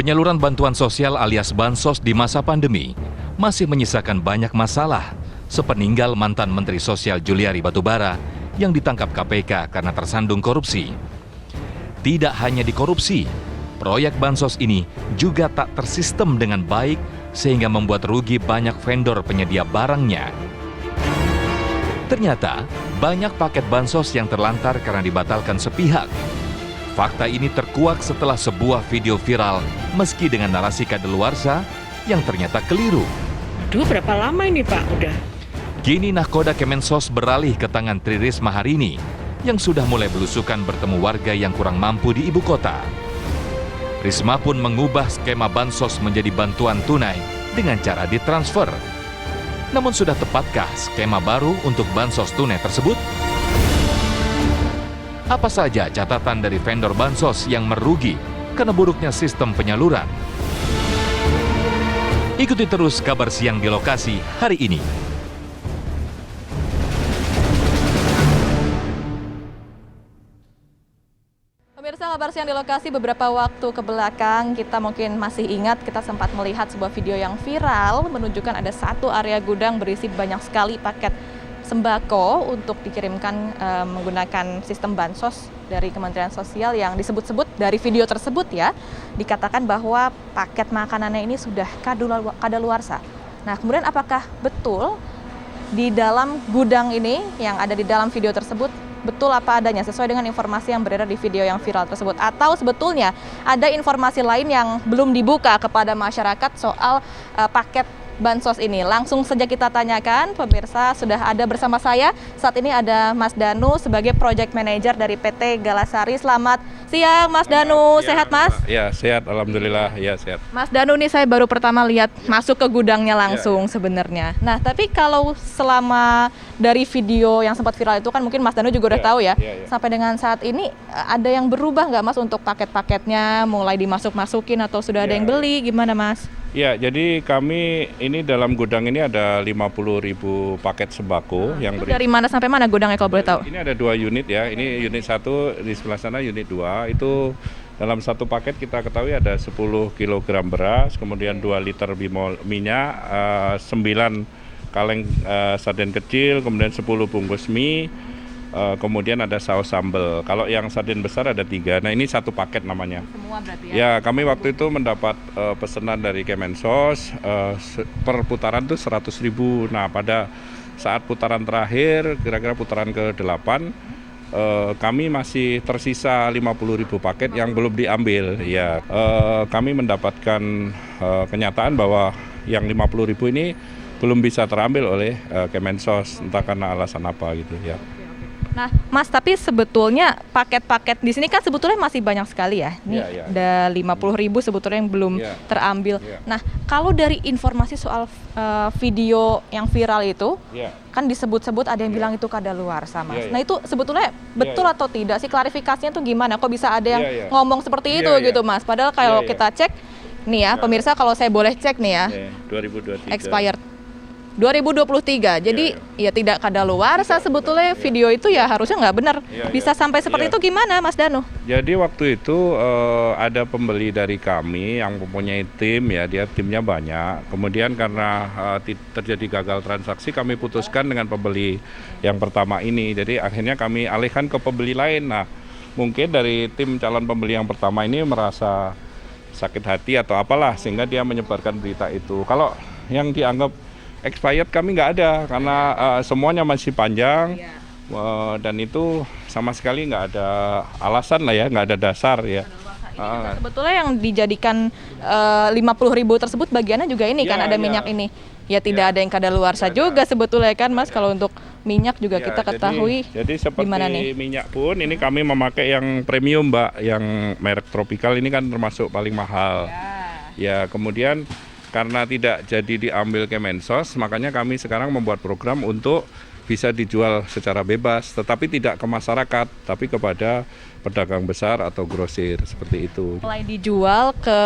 Penyaluran bantuan sosial alias bansos di masa pandemi masih menyisakan banyak masalah, sepeninggal mantan Menteri Sosial Juliari Batubara yang ditangkap KPK karena tersandung korupsi. Tidak hanya dikorupsi, proyek bansos ini juga tak tersistem dengan baik sehingga membuat rugi banyak vendor penyedia barangnya. Ternyata, banyak paket bansos yang terlantar karena dibatalkan sepihak. Fakta ini terkuak setelah sebuah video viral meski dengan narasi kadaluarsa yang ternyata keliru. Aduh, berapa lama ini Pak? Udah. Kini nahkoda Kemensos beralih ke tangan Tri Risma hari ini yang sudah mulai belusukan bertemu warga yang kurang mampu di ibu kota. Risma pun mengubah skema bansos menjadi bantuan tunai dengan cara ditransfer. Namun sudah tepatkah skema baru untuk bansos tunai tersebut? Apa saja catatan dari vendor bansos yang merugi karena buruknya sistem penyaluran? Ikuti terus kabar siang di lokasi hari ini. Pemirsa, kabar siang di lokasi beberapa waktu ke belakang kita mungkin masih ingat kita sempat melihat sebuah video yang viral menunjukkan ada satu area gudang berisi banyak sekali paket sembako untuk dikirimkan menggunakan sistem bansos dari Kementerian Sosial yang disebut-sebut dari video tersebut ya, dikatakan bahwa paket makanannya ini sudah kadaluarsa. Nah, kemudian apakah betul di dalam gudang ini yang ada di dalam video tersebut betul apa adanya sesuai dengan informasi yang beredar di video yang viral tersebut, atau sebetulnya ada informasi lain yang belum dibuka kepada masyarakat soal paket bansos ini? Langsung saja kita tanyakan, pemirsa. Sudah ada bersama saya saat ini ada Mas Danu sebagai Project Manager dari PT Galasari. Selamat siang Mas Danu, sehat Mas? Ya, sehat, alhamdulillah, ya sehat. Mas Danu nih saya baru pertama lihat masuk ke gudangnya langsung sebenarnya. Nah, tapi kalau selama dari video yang sempat viral itu kan mungkin Mas Danu juga udah tahu ya, sampai dengan saat ini ada yang berubah nggak Mas untuk paket-paketnya, mulai dimasuk-masukin atau sudah ada yang beli, gimana Mas? Ya, jadi kami ini dalam gudang ini ada 50.000 paket sembako yang dari mana sampai mana gudangnya kalau boleh tahu? Ini ada 2 unit ya, ini unit 1 di sebelah sana, unit 2 itu dalam satu paket kita ketahui ada 10 kg beras, kemudian 2 liter minyak, 9 kaleng sarden kecil, kemudian 10 bungkus mie, kemudian ada saus sambal. Kalau yang sarden besar ada 3. Nah, ini satu paket namanya. Semua berarti ya? Ya, kami waktu itu mendapat pesanan dari Kemensos per putaran tuh 100.000. Nah, pada saat putaran terakhir, kira-kira putaran ke-8, kami masih tersisa 50.000 paket yang belum diambil. Ya, kami mendapatkan kenyataan bahwa yang 50.000 ini belum bisa terambil oleh Kemensos, entah karena alasan apa gitu ya. Nah, Mas, tapi sebetulnya paket-paket di sini kan sebetulnya masih banyak sekali ya. Ini ada 50.000 sebetulnya yang belum terambil. Nah, kalau dari informasi soal video yang viral itu, kan disebut-sebut ada yang bilang itu kadaluarsa, Mas. Nah, itu sebetulnya betul atau tidak sih? Klarifikasinya tuh gimana? Kok bisa ada yang ngomong seperti itu gitu, Mas? Padahal kalau kita cek, nih ya, pemirsa kalau saya boleh cek nih ya, 2023. expired 2023, jadi ya tidak kadaluarsa sebetulnya video itu ya harusnya nggak benar. Bisa sampai seperti itu gimana Mas Danu? Jadi waktu itu ada pembeli dari kami yang mempunyai tim ya, dia timnya banyak. Kemudian karena terjadi gagal transaksi, kami putuskan dengan pembeli yang pertama ini. Jadi akhirnya kami alihkan ke pembeli lain. Nah, mungkin dari tim calon pembeli yang pertama ini merasa sakit hati atau apalah sehingga dia menyebarkan berita itu. Kalau yang dianggap expired kami nggak ada karena semuanya masih panjang dan itu sama sekali nggak ada alasan lah ya, nggak ada dasar ya. Sebetulnya yang dijadikan 50.000 tersebut bagiannya juga ini kan ada minyak ini. Ya tidak ada yang kadaluarsa juga sebetulnya kan Mas, kalau untuk minyak juga kita ketahui. Jadi seperti minyak pun ini kami memakai yang premium Mbak, yang merek Tropical ini kan termasuk paling mahal. Ya, kemudian karena tidak jadi diambil Kemensos, makanya kami sekarang membuat program untuk bisa dijual secara bebas, tetapi tidak ke masyarakat, tapi kepada pedagang besar atau grosir, seperti itu. Mulai dijual ke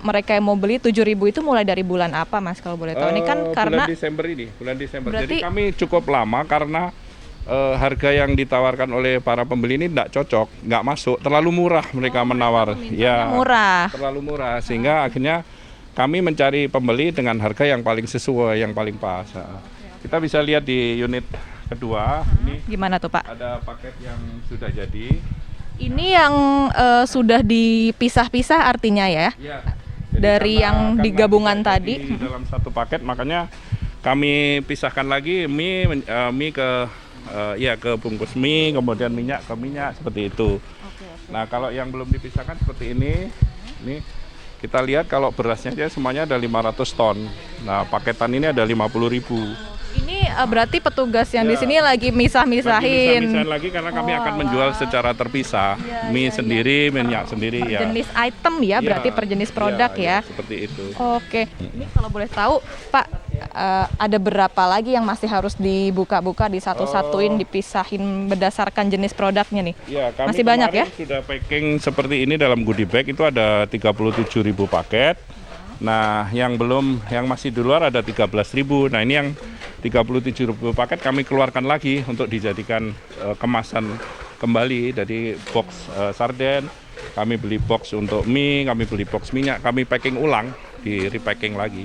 mereka yang mau beli 7.000 itu mulai dari bulan apa Mas kalau boleh tahu? Ini kan karena bulan Desember ini, bulan Desember. Berarti, jadi kami cukup lama karena harga yang ditawarkan oleh para pembeli ini tidak cocok, nggak masuk, terlalu murah mereka menawar. Ya, Murah. terlalu murah sehingga akhirnya kami mencari pembeli dengan harga yang paling sesuai, yang paling pas. Kita bisa lihat di unit kedua, ini Gimana tuh Pak? ada paket yang sudah jadi. Ini yang sudah dipisah-pisah artinya ya? Ya. Dari yang digabungan tidak tadi. jadi dalam satu paket, makanya kami pisahkan lagi mie ke ke bungkus mie, kemudian minyak ke minyak seperti itu. Nah, kalau yang belum dipisahkan seperti ini kita lihat kalau berasnya aja semuanya ada 500 ton. Nah, paketan ini ada 50.000. Ini berarti petugas yang di Ya. sini lagi misah-misahin. Misah-misahin lagi karena kami akan menjual secara terpisah. Mie sendiri, minyak sendiri ya. Jenis item ya, berarti per jenis produk ya. Seperti itu. Oke, ini kalau boleh tahu Pak, ada berapa lagi yang masih harus dibuka-buka, disatu-satuin, dipisahin berdasarkan jenis produknya nih? Ya, kami Masih banyak ya? kemarin sudah packing seperti ini dalam goodie bag itu ada 37.000 paket. Nah, yang masih di luar ada 13.000. Nah, ini yang 37.000 paket kami keluarkan lagi untuk dijadikan kemasan kembali dari box sarden. Kami beli box untuk mie, kami beli box minyak, kami packing ulang, di repacking lagi.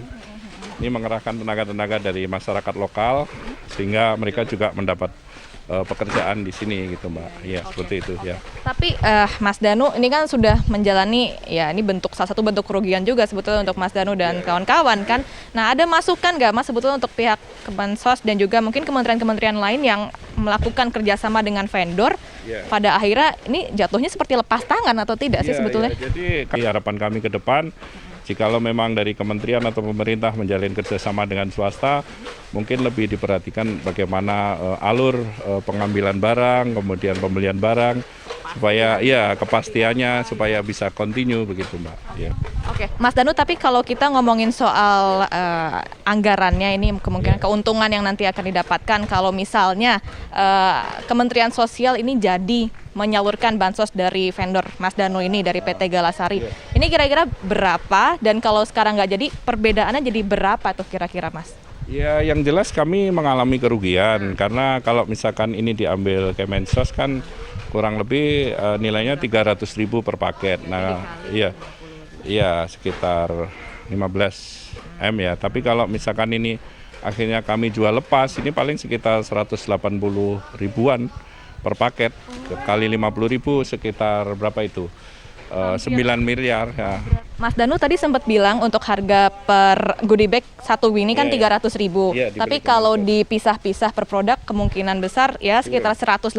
Ini mengerahkan tenaga-tenaga dari masyarakat lokal sehingga mereka juga mendapat pekerjaan di sini gitu Mbak. Iya, seperti itu ya. Tapi Mas Danu ini kan sudah menjalani ya, ini salah satu bentuk kerugian juga sebetulnya untuk Mas Danu dan kawan-kawan kan. Nah, ada masukan nggak Mas sebetulnya untuk pihak Kemensos dan juga mungkin kementerian-kementerian lain yang melakukan kerjasama dengan vendor pada akhirnya ini jatuhnya seperti lepas tangan atau tidak sih sebetulnya? Jadi harapan kami ke depan, jikalau memang dari kementerian atau pemerintah menjalin kerjasama dengan swasta, mungkin lebih diperhatikan bagaimana alur pengambilan barang, kemudian pembelian barang, supaya kepastiannya supaya bisa continue begitu Mbak. Ya. Oke, Mas Danu, tapi kalau kita ngomongin soal anggarannya ini kemungkinan keuntungan yang nanti akan didapatkan kalau misalnya Kementerian Sosial ini jadi menyalurkan bansos dari vendor Mas Danu ini dari PT Galasari. Ini kira-kira berapa dan kalau sekarang nggak jadi perbedaannya jadi berapa tuh kira-kira Mas? Ya, yang jelas kami mengalami kerugian karena kalau misalkan ini diambil Kemensos kan kurang lebih nilainya 300.000 per paket. Nah, iya sekitar 15 M ya. Tapi kalau misalkan ini akhirnya kami jual lepas, ini paling sekitar 180 ribuan per paket. Kali 50.000 sekitar berapa itu? 9 miliar ya. Mas Danu tadi sempat bilang untuk harga per goodie bag satu ini kan 300.000. Tapi kalau dipisah-pisah per produk kemungkinan besar ya sekitar 180.000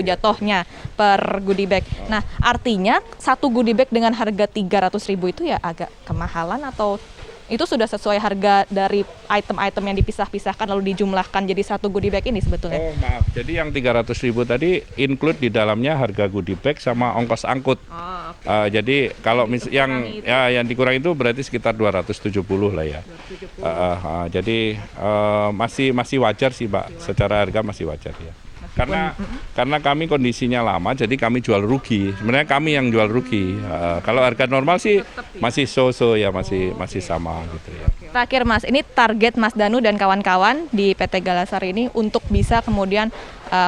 jatuhnya per goodie bag. Nah, artinya satu goodie bag dengan harga 300.000 itu ya agak kemahalan atau itu sudah sesuai harga dari item-item yang dipisah-pisahkan lalu dijumlahkan jadi satu goodie bag ini sebetulnya? Oh maaf, jadi yang 300.000 tadi include di dalamnya harga goodie bag sama ongkos angkut. Jadi kalau yang dikurang itu berarti sekitar 270 lah ya. Jadi masih wajar sih Mbak, secara harga masih wajar ya. Karena kami kondisinya lama, jadi kami jual rugi. Sebenarnya kami yang jual rugi. Kalau harga normal sih masih so-so ya, masih sama gitu ya. Terakhir Mas, ini target Mas Danu dan kawan-kawan di PT Galasari ini untuk bisa kemudian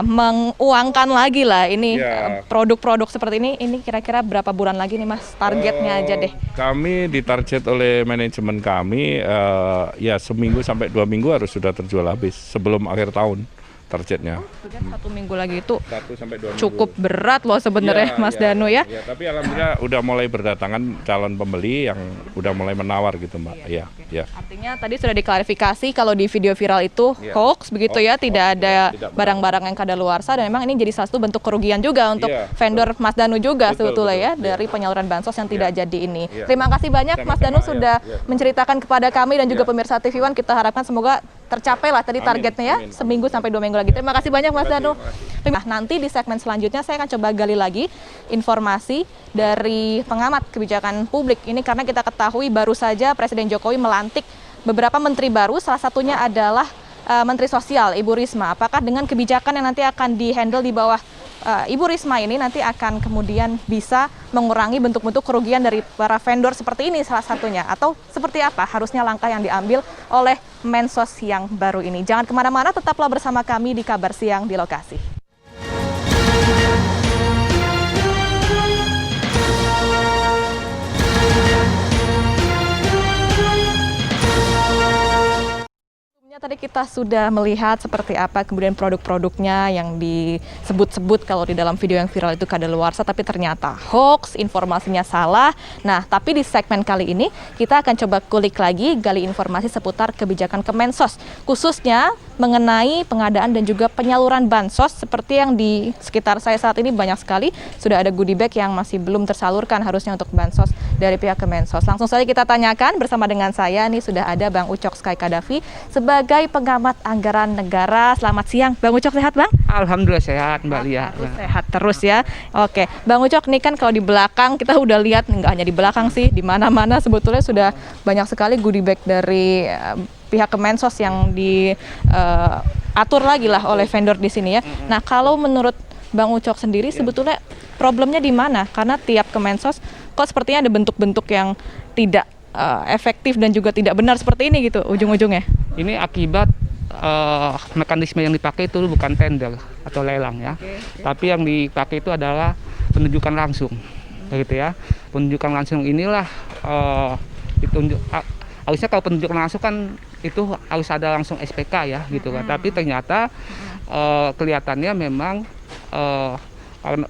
menguangkan lagi lah ini produk-produk seperti ini kira-kira berapa bulan lagi nih Mas targetnya aja deh? Kami ditarget oleh manajemen kami seminggu sampai 2 minggu harus sudah terjual habis sebelum akhir tahun. Targetnya. Satu minggu lagi itu 1 sampai 2 cukup minggu. berat loh sebenarnya Mas Danu ya. Tapi alhamdulillah udah mulai berdatangan calon pembeli yang udah mulai menawar gitu Mbak. Artinya tadi sudah diklarifikasi kalau di video viral itu hoax begitu ya, tidak ada barang-barang yang kadaluarsa dan memang ini jadi salah satu bentuk kerugian juga untuk vendor Mas Danu juga sebetulnya dari penyaluran bansos yang tidak jadi ini. Terima kasih banyak Mas Danu sudah menceritakan kepada kami dan juga pemirsa TV One. Kita harapkan semoga tercapai lah tadi targetnya ya, seminggu sampai 2 minggu lagi. Terima kasih banyak Mas Danu. Nah, nanti di segmen selanjutnya saya akan coba gali lagi informasi dari pengamat kebijakan publik ini karena kita ketahui baru saja Presiden Jokowi melantik beberapa menteri baru, salah satunya adalah Menteri Sosial Ibu Risma. Apakah dengan kebijakan yang nanti akan dihandle di bawah Ibu Risma ini nanti akan kemudian bisa mengurangi bentuk-bentuk kerugian dari para vendor seperti ini salah satunya, atau seperti apa harusnya langkah yang diambil oleh Mensos yang baru ini. Jangan kemana-mana, tetaplah bersama kami di Kabar Siang di lokasi. Tadi kita sudah melihat seperti apa kemudian produk-produknya yang disebut-sebut kalau di dalam video yang viral itu kadaluarsa, tapi ternyata hoax, informasinya salah. Nah, tapi di segmen kali ini kita akan coba kulik lagi, gali informasi seputar kebijakan Kemensos, khususnya mengenai pengadaan dan juga penyaluran bansos seperti yang di sekitar saya saat ini banyak sekali sudah ada goodie bag yang masih belum tersalurkan harusnya untuk bansos dari pihak Kemensos. Langsung saja kita tanyakan bersama dengan saya, nih sudah ada Bang Ucok Sky Kadafi sebagai pengamat anggaran negara. Selamat siang, Bang Ucok, sehat Bang? Alhamdulillah sehat Mbak Lia. Sehat terus ya. Oke, Bang Ucok, nih kan kalau di belakang kita udah lihat, nggak hanya di belakang sih, di mana-mana sebetulnya sudah banyak sekali goodie bag dari pihak Kemensos yang diatur lagi lah oleh vendor di sini ya. Nah, kalau menurut Bang Ucok sendiri sebetulnya problemnya di mana? Karena tiap Kemensos kok sepertinya ada bentuk-bentuk yang tidak efektif dan juga tidak benar seperti ini gitu ujung-ujungnya. Ini akibat mekanisme yang dipakai itu bukan tender atau lelang ya. Tapi yang dipakai itu adalah penunjukan langsung. Begitu ya. Penunjukan langsung inilah harusnya kalau penunjukan langsung kan itu harus ada langsung SPK ya gitu kan. Tapi ternyata kelihatannya memang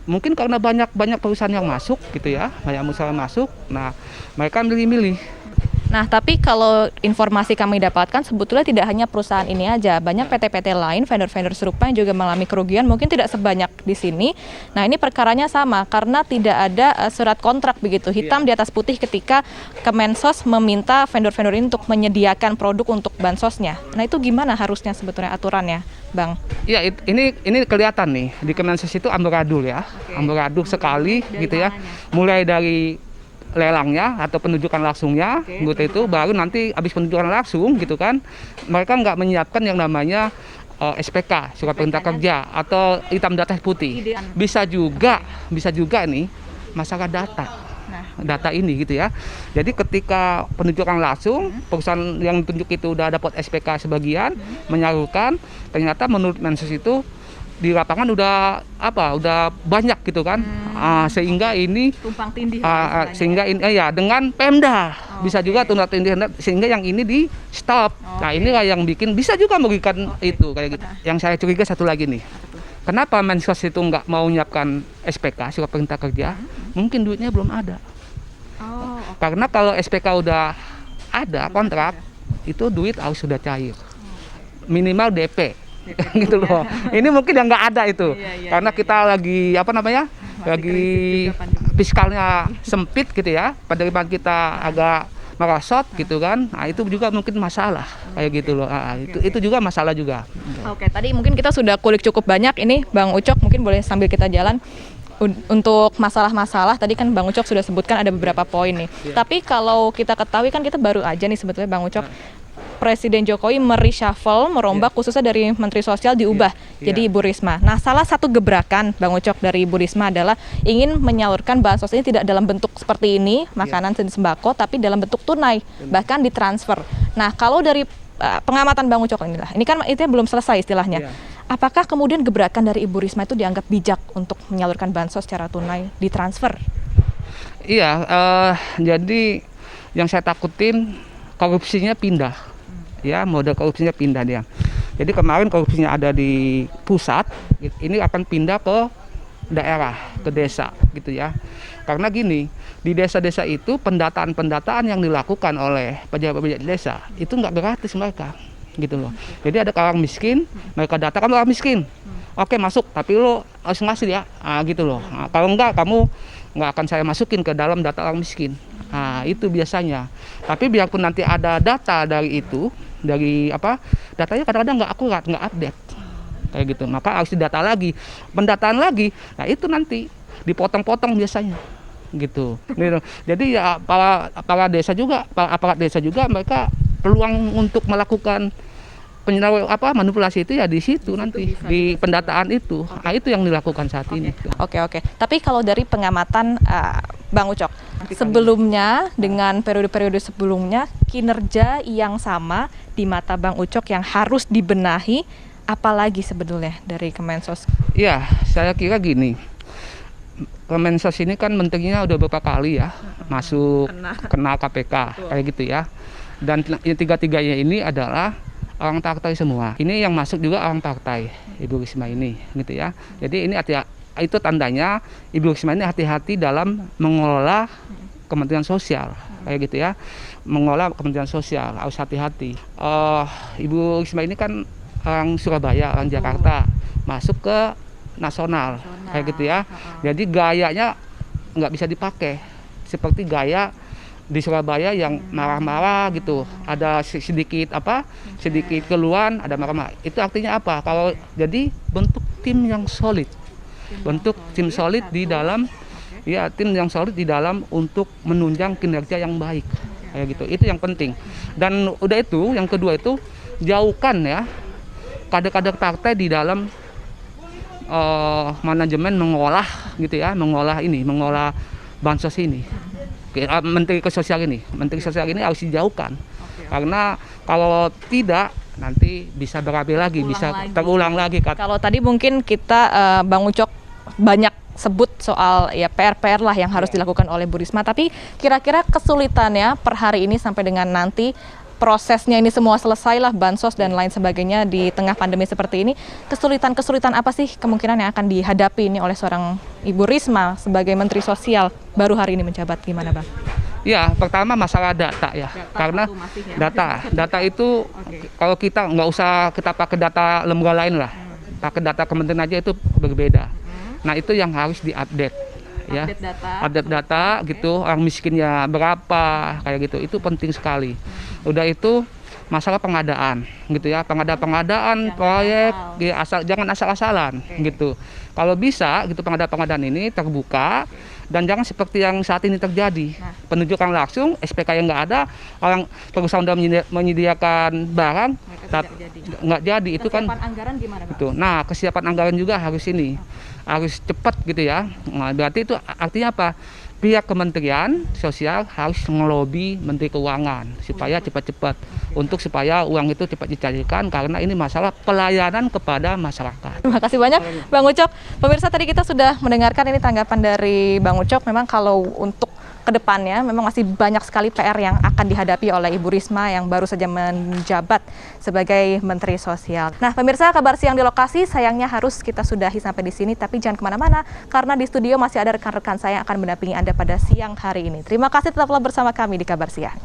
mungkin karena banyak perusahaan yang masuk gitu ya, banyak perusahaan masuk. Nah, mereka milih-milih. Nah, tapi kalau informasi kami dapatkan sebetulnya tidak hanya perusahaan ini aja, banyak PT-PT lain, vendor-vendor serupa yang juga mengalami kerugian, mungkin tidak sebanyak di sini. Nah, ini perkaranya sama karena tidak ada surat kontrak begitu, hitam di atas putih ketika Kemensos meminta vendor-vendor ini untuk menyediakan produk untuk bansosnya. Nah, itu gimana harusnya sebetulnya aturannya, Bang? Iya, ini kelihatan nih di Kemensos itu amburadul ya, amburadul sekali gitu ya, mulai dari lelangnya atau penunjukan langsungnya, gitu itu baru nanti habis penunjukan langsung gitu kan, mereka nggak menyiapkan yang namanya SPK, surat perintah kerja atau hitam di atas putih. Bisa juga nih masalah data ini gitu ya. Jadi ketika penunjukan langsung, perusahaan yang ditunjuk itu udah dapat SPK sebagian, menyalurkan, ternyata menurut Mensos itu di lapangan udah banyak gitu kan, sehingga ini tumpang tindih sehingga ini ya dengan Pemda bisa juga tumpang tindih sehingga yang ini di stop. Nah, inilah yang bikin bisa juga merugikan itu kayak gitu. Yang saya curiga satu lagi nih, kenapa Mensos itu nggak mau menyiapkan SPK surat perintah kerja? Mungkin duitnya belum ada. Karena kalau SPK udah ada kontrak, itu duit harus sudah cair, minimal DP. Gitu loh. Ini mungkin yang nggak ada itu, karena kita lagi lagi fiskalnya sempit gitu ya, penerimaan kita agak merosot gitu kan. Nah, itu juga mungkin masalah kayak gitu loh. Itu juga masalah juga. Oke, tadi mungkin kita sudah kulik cukup banyak. Ini Bang Ucok mungkin boleh sambil kita jalan. Untuk masalah-masalah tadi kan Bang Ucok sudah sebutkan ada beberapa poin nih. Tapi kalau kita ketahui kan kita baru aja nih sebetulnya Bang Ucok, Presiden Jokowi merombak khususnya dari Menteri Sosial diubah jadi Ibu Risma. Nah, salah satu gebrakan Bang Ucok dari Ibu Risma adalah ingin menyalurkan bansos ini tidak dalam bentuk seperti ini, makanan dan sembako, tapi dalam bentuk tunai, bahkan ditransfer. Nah, kalau dari pengamatan Bang Ucok ini kan itu belum selesai istilahnya. Apakah kemudian gebrakan dari Ibu Risma itu dianggap bijak untuk menyalurkan bansos secara tunai ditransfer? Iya, jadi yang saya takutin korupsinya pindah. Ya, model korupsinya pindah dia. Jadi kemarin korupsinya ada di pusat, ini akan pindah ke daerah, ke desa gitu ya. Karena gini, di desa-desa itu pendataan yang dilakukan oleh pejabat-pejabat desa itu nggak gratis mereka, gitu loh. Jadi ada orang miskin, mereka datakan orang miskin. Oke, masuk, tapi lo harus ngasih ya, gitu loh. Nah, kalau enggak, kamu nggak akan saya masukin ke dalam data orang miskin. Nah, itu biasanya. Tapi biarpun nanti ada data dari itu, datanya kadang-kadang nggak akurat, nggak update kayak gitu, maka harus didata lagi, pendataan lagi. Nah, itu nanti dipotong-potong biasanya gitu. Jadi ya para aparat desa juga mereka peluang untuk melakukan manipulasi itu ya di situ nanti di pendataan itu. Nah, itu yang dilakukan saat ini. Oke. Tapi kalau dari pengamatan Bang Ucok, sebelumnya dengan periode-periode sebelumnya kinerja yang sama di mata Bang Ucok yang harus dibenahi, apalagi sebetulnya dari Kemensos? Iya, saya kira gini. Kemensos ini kan menterinya udah beberapa kali ya masuk kena KPK kayak gitu ya. Dan tiga-tiganya ini adalah orang partai semua. Ini yang masuk juga orang partai, Ibu Risma ini, gitu ya. Jadi ini itu tandanya Ibu Risma ini hati-hati dalam mengelola Kementerian Sosial, kayak gitu ya. Mengelola Kementerian Sosial harus hati-hati. Ibu Risma ini kan orang Surabaya, orang Jakarta, masuk ke nasional, kayak gitu ya. Jadi gayanya nggak bisa dipakai seperti gaya di Surabaya yang marah-marah gitu, ada sedikit keluhan, ada marah-marah. Itu artinya apa? Kalau jadi bentuk tim yang solid, tim solid di dalam, ya tim yang solid di dalam untuk menunjang kinerja yang baik, kayak gitu. Itu yang penting. Dan udah itu, yang kedua itu jauhkan ya kader-kader partai di dalam manajemen mengolah gitu ya, mengolah bansos ini. Menteri Sosial ini harus dijauhkan. Karena kalau tidak nanti bisa berapi lagi, terulang lagi. Kalau tadi mungkin kita Bang Ucok banyak sebut soal ya PR lah yang harus dilakukan oleh Bu Risma, tapi kira-kira kesulitannya per hari ini sampai dengan nanti prosesnya ini semua selesai lah, bansos dan lain sebagainya di tengah pandemi seperti ini, kesulitan apa sih kemungkinan yang akan dihadapi ini oleh seorang Ibu Risma sebagai Menteri Sosial baru hari ini menjabat, gimana Bang? Ya, pertama masalah data ya, karena data itu kalau kita nggak usah kita pakai data lembaga lain lah, pakai data kementerian aja itu berbeda. Nah itu yang harus diupdate. Ya, update data gitu, orang miskinnya berapa, kayak gitu, itu penting sekali. Udah itu masalah pengadaan gitu ya, pengadaan proyek ya, jangan asal-asalan gitu. Kalau bisa gitu pengadaan ini terbuka dan jangan seperti yang saat ini terjadi, penunjukan langsung SPK yang nggak ada, orang perusahaan udah menyediakan barang nggak jadi, itu kan anggaran gimana, Bang? Gitu. Nah kesiapan anggaran juga harus cepat gitu ya. Nah, berarti itu artinya apa? Pihak Kementerian Sosial harus ngelobi Menteri Keuangan supaya cepat-cepat supaya uang itu cepat dicairkan, karena ini masalah pelayanan kepada masyarakat. Terima kasih banyak Bang Ucok. Pemirsa, tadi kita sudah mendengarkan ini tanggapan dari Bang Ucok. Memang kalau untuk kedepannya memang masih banyak sekali PR yang akan dihadapi oleh Ibu Risma yang baru saja menjabat sebagai Menteri Sosial. Nah, pemirsa, kabar siang di lokasi sayangnya harus kita sudahi sampai di sini, tapi jangan kemana-mana karena di studio masih ada rekan-rekan saya yang akan mendampingi Anda pada siang hari ini. Terima kasih, tetaplah bersama kami di Kabar Siang.